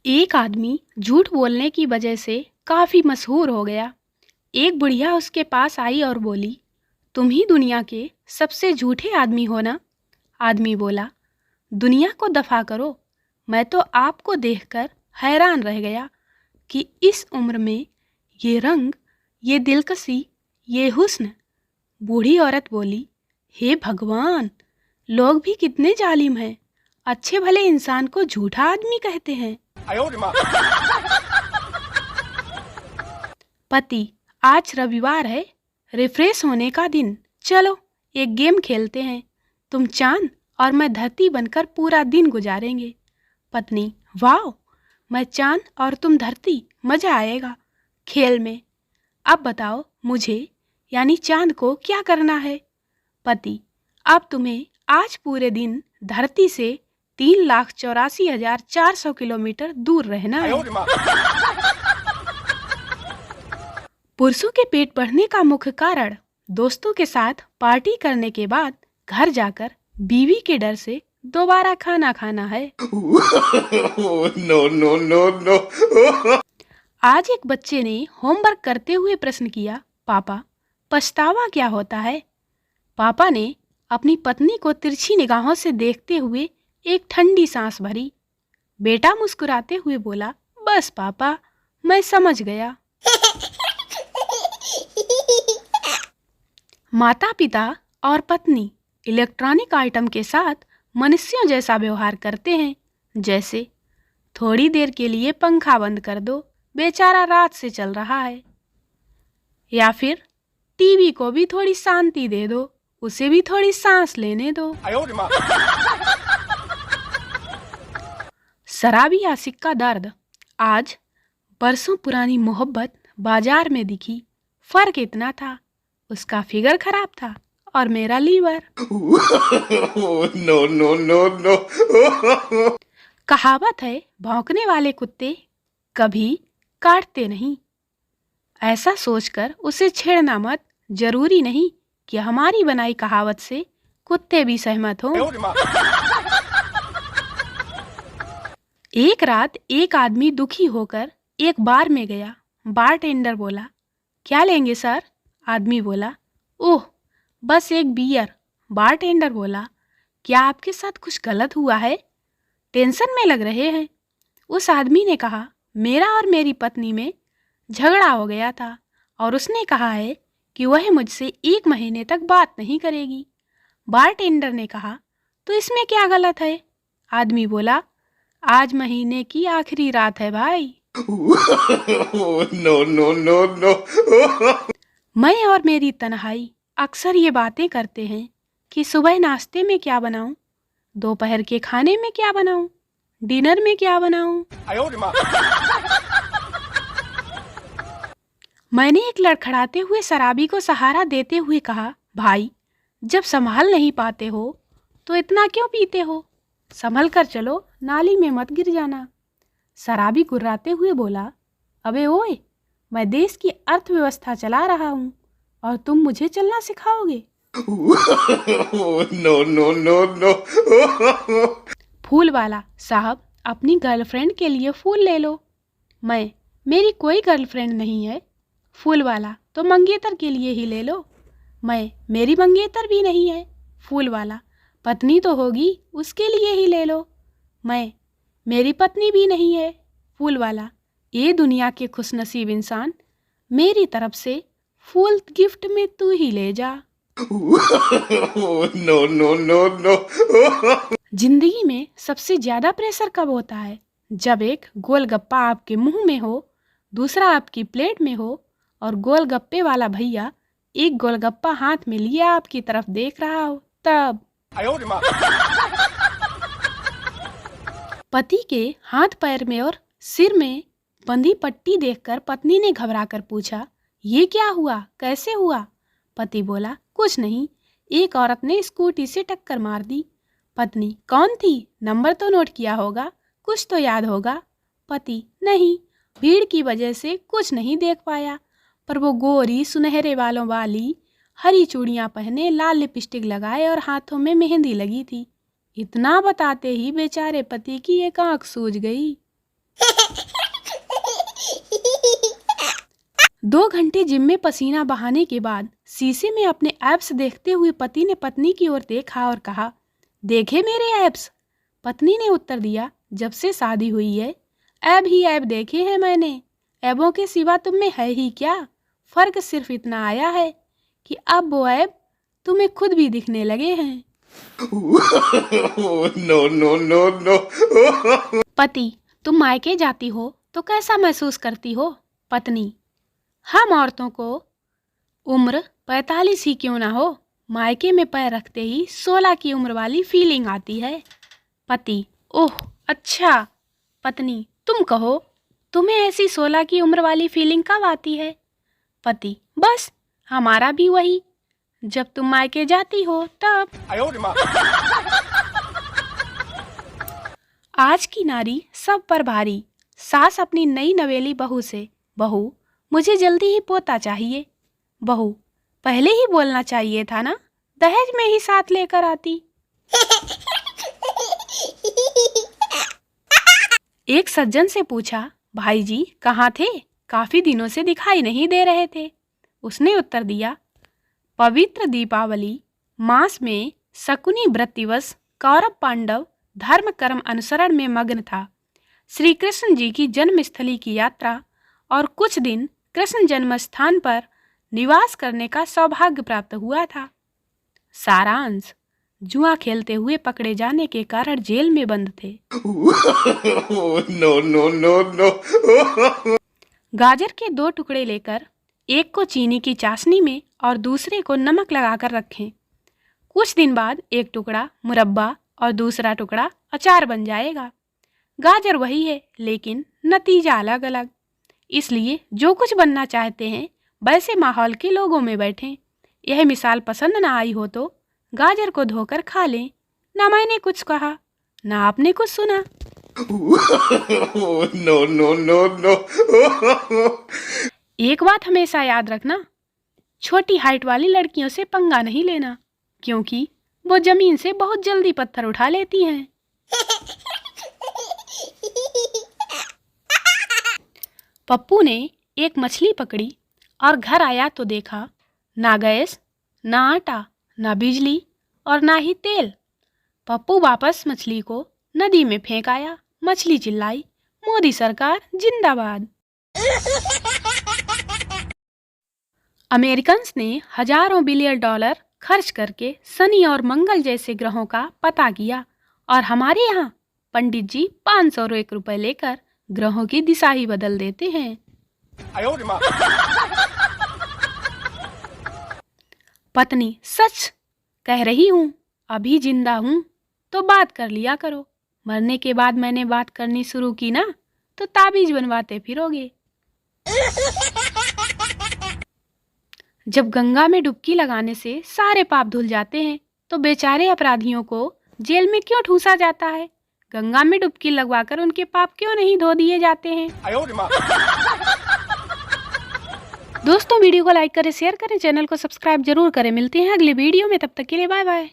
एक आदमी झूठ बोलने की वजह से काफी मशहूर हो गया। एक बुढ़िया उसके पास आई और बोली, तुम ही दुनिया के सबसे झूठे आदमी हो ना? आदमी बोला, दुनिया को दफा करो। मैं तो आपको देखकर हैरान रह गया कि इस उम्र में ये रंग, ये दिलकशी, ये हुस्न। बूढ़ी औरत बोली, हे भगवान, लोग भी कितने जालिम हैं। अच्छे भले इंसान को झूठा आदमी कहते हैं। पति, आज रविवार है, रिफ्रेश होने का दिन। चलो एक गेम खेलते हैं। तुम चांद और मैं धरती बनकर पूरा दिन गुजारेंगे। पत्नी, वाह, मैं चांद और तुम धरती, मजा आएगा खेल में। अब बताओ मुझे यानी चांद को क्या करना है? पति, अब तुम्हें आज पूरे दिन धरती से 3,84,400 किलोमीटर दूर रहना है। पुरुषों के पेट बढ़ने का मुख्य कारण दोस्तों के साथ पार्टी करने के बाद घर जाकर बीवी के डर से दोबारा खाना खाना है। No no no no. आज एक बच्चे ने होमवर्क करते हुए प्रश्न किया, पापा, पछतावा क्या होता है? पापा ने अपनी पत्नी को तिरछी निगाहों से देखते हुए एक ठंडी सांस भरी। बेटा मुस्कुराते हुए बोला, बस पापा, मैं समझ गया। माता पिता और पत्नी इलेक्ट्रॉनिक आइटम के साथ मनुष्यों जैसा व्यवहार करते हैं। जैसे, थोड़ी देर के लिए पंखा बंद कर दो, बेचारा रात से चल रहा है। या फिर टीवी को भी थोड़ी शांति दे दो, उसे भी थोड़ी सांस लेने दो। शराबी आशिक का दर्द। आज बरसों पुरानी मोहब्बत बाजार में दिखी। फर्क इतना था, उसका फिगर खराब था और मेरा liver. No no no no. कहावत है, भौंकने वाले कुत्ते कभी काटते नहीं। ऐसा सोचकर उसे छेड़ना मत। जरूरी नहीं कि हमारी बनाई कहावत से कुत्ते भी सहमत हों। एक रात एक आदमी दुखी होकर एक बार में गया। बारटेंडर बोला, क्या लेंगे सर? आदमी बोला, ओह, बस एक बियर। बारटेंडर बोला, क्या आपके साथ कुछ गलत हुआ है? टेंशन में लग रहे हैं। उस आदमी ने कहा, मेरा और मेरी पत्नी में झगड़ा हो गया था और उसने कहा है कि वह मुझसे 1 महीने तक बात नहीं करेगी। बारटेंडर ने कहा, तो इसमें क्या गलत है? आदमी बोला, आज महीने की आखिरी रात है भाई। No no no no. मैं और मेरी तन्हाई अक्सर ये बातें करते हैं कि सुबह नाश्ते में क्या बनाऊं, दोपहर के खाने में क्या बनाऊं, डिनर में क्या बनाऊं। मैंने एक लड़खड़ाते हुए शराबी को सहारा देते हुए कहा, भाई, जब संभाल नहीं पाते हो तो इतना क्यों पीते हो? संभल कर चलो, नाली में मत गिर जाना। शराबी गुर्राते हुए बोला, अबे ओए, मैं देश की अर्थव्यवस्था चला रहा हूँ और तुम मुझे चलना सिखाओगे? No no no no. फूल वाला, साहब, अपनी गर्लफ्रेंड के लिए फूल ले लो। मेरी कोई गर्लफ्रेंड नहीं है। फूल वाला, तो मंगेतर के लिए ही ले लो। मेरी मंगेतर भी नहीं है। फूल वाला, पत्नी तो होगी, उसके लिए ही ले लो। मेरी पत्नी भी नहीं है। फूल वाला, ये दुनिया के खुशनसीब इंसान, मेरी तरफ से फूल गिफ्ट में तू ही ले जा। No no no no. जिंदगी में सबसे ज्यादा प्रेशर कब होता है? जब एक गोलगप्पा आपके मुंह में हो, दूसरा आपकी प्लेट में हो और गोलगप्पे वाला भैया एक गोलगप्पा हाथ में लिए आपकी तरफ देख रहा हो, तब। पति के हाथ पैर में और सिर में बंधी पट्टी देखकर पत्नी ने घबराकर पूछा, ये क्या हुआ, कैसे हुआ? पति बोला, कुछ नहीं, एक औरत ने स्कूटी से टक्कर मार दी। पत्नी, कौन थी? नंबर तो नोट किया होगा, कुछ तो याद होगा। पति, नहीं, भीड़ की वजह से कुछ नहीं देख पाया, पर वो गोरी सुनहरे बालों वाली, हरी चूड़ियां पहने, लाल लिपस्टिक लगाए और हाथों में मेहंदी लगी थी। इतना बताते ही बेचारे पति की एक आंख सूज गई। 2 घंटे जिम में पसीना बहाने के बाद शीशे में अपने एब्स देखते हुए पति ने पत्नी की ओर देखा और कहा, देखे मेरे एब्स? पत्नी ने उत्तर दिया, जब से शादी हुई है ऐब ही ऐब देखे हैं मैंने। ऐबों के सिवा तुम में है ही क्या? फर्क सिर्फ इतना आया है कि अब वो ऐब तुम्हें खुद भी दिखने लगे हैं। No, no, no, no. पति, तुम मायके जाती हो तो कैसा महसूस करती हो? पत्नी, हम औरतों को उम्र 45 ही क्यों ना हो, मायके में पैर रखते ही 16 की उम्र वाली फीलिंग आती है। पति, ओह अच्छा। पत्नी, तुम कहो, तुम्हें ऐसी 16 की उम्र वाली फीलिंग कब आती है? पति, बस हमारा भी वही, जब तुम मायके जाती हो तब। आज की नारी सब पर भारी। सास अपनी नई नवेली बहू से, बहू मुझे जल्दी ही पोता चाहिए। बहू, पहले ही बोलना चाहिए था ना, दहेज में ही साथ लेकर आती। एक सज्जन से पूछा, भाई जी कहाँ थे? काफी दिनों से दिखाई नहीं दे रहे थे। उसने उत्तर दिया, पवित्र दीपावली मास में शकुनी व्रत दिवस कौरव पांडव धर्म कर्म अनुसरण में मग्न था। श्री कृष्ण जी की जन्मस्थली की यात्रा और कुछ दिन कृष्ण जन्म स्थान पर निवास करने का सौभाग्य प्राप्त हुआ था। सारांश, जुआ खेलते हुए पकड़े जाने के कारण जेल में बंद थे। No, no, no, no. गाजर के 2 टुकड़े लेकर एक को चीनी की चाशनी में और दूसरे को नमक लगाकर रखें। कुछ दिन बाद एक टुकड़ा मुरब्बा और दूसरा टुकड़ा अचार बन जाएगा। गाजर वही है लेकिन नतीजा अलग अलग। इसलिए जो कुछ बनना चाहते हैं वैसे माहौल के लोगों में बैठें। यह मिसाल पसंद ना आई हो तो गाजर को धोकर खा लें। ना मैंने कुछ कहा, ना आपने कुछ सुना। No, no, no, no. एक बात हमेशा याद रखना, छोटी हाइट वाली लड़कियों से पंगा नहीं लेना, क्योंकि वो जमीन से बहुत जल्दी पत्थर उठा लेती हैं। पप्पू ने एक मछली पकड़ी और घर आया तो देखा ना गैस, ना आटा, ना बिजली और ना ही तेल। पप्पू वापस मछली को नदी में फेंक आया। मछली चिल्लाई, मोदी सरकार जिंदाबाद। अमेरिकन्स ने हजारों बिलियन डॉलर खर्च करके शनि और मंगल जैसे ग्रहों का पता किया और हमारे यहाँ पंडित जी 501 रुपए लेकर ग्रहों की दिशा ही बदल देते हैं। पत्नी, सच कह रही हूँ, अभी जिंदा हूँ तो बात कर लिया करो। मरने के बाद मैंने बात करनी शुरू की ना तो ताबीज बनवाते फिरोगे। जब गंगा में डुबकी लगाने से सारे पाप धुल जाते हैं तो बेचारे अपराधियों को जेल में क्यों ठूंसा जाता है? गंगा में डुबकी लगवाकर उनके पाप क्यों नहीं धो दिए जाते हैं? दोस्तों, वीडियो को लाइक करें, शेयर करें, चैनल को सब्सक्राइब जरूर करें। मिलते हैं अगले वीडियो में, तब तक के लिए बाय बाय।